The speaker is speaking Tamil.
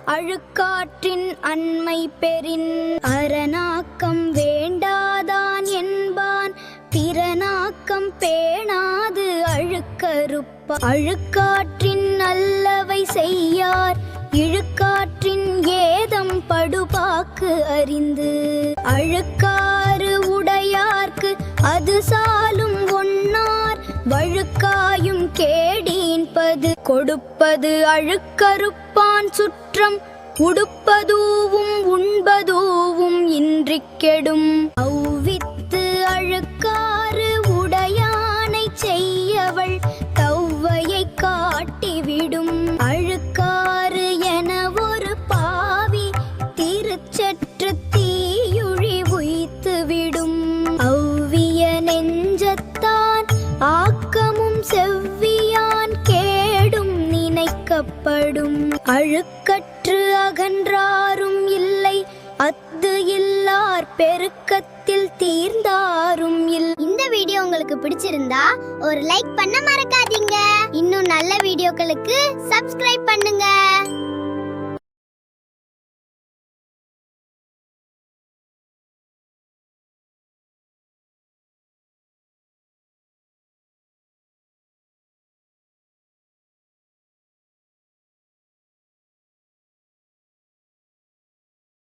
அழுக்காற்றின் அண்மை பெறின் அரணாக்கம் வேண்டாதான் என்பான் பிறனாக்கம் பேணாது அழுக்கறுப்ப அழுக்காற்றின் நல்லவை செய்யார் இழுக்காற்றின் ஏதம் படுபாக்கு அறிந்து அழுக்காறு உடையார்க்கு அது சாலும் ஒன்னார் வழுக்காயும் கேடீன்பது கொடுப்பது அழுக்கறுப்பான் சுற்றம் உடுப்பதூவும் உண்பதூவும் இன்றி கெடும் அவ்வித்து அழுக்காறு உடையானை செய்யவள் தவ்வையை காட்டிவிடும் அழுக்காறு என ஒரு பாவி திருச்சற்று தீயுழி உய்த்துவிடும் அவ்விய நெஞ்சத்தான் ஆக்கமும் செவ்வியான் கேடும் நினைக்கப்படும் அழுக்கற்று அகன்றாரும் இல்லை அத்து இல்லார் பெருக்கத்தில் தீர்ந்தாரும் இந்த வீடியோ உங்களுக்கு பிடிச்சிருந்தா ஒரு லைக் பண்ண மறக்காதீங்க. இன்னும் நல்ல வீடியோக்களுக்கு சப்ஸ்கிரைப் பண்ணுங்க.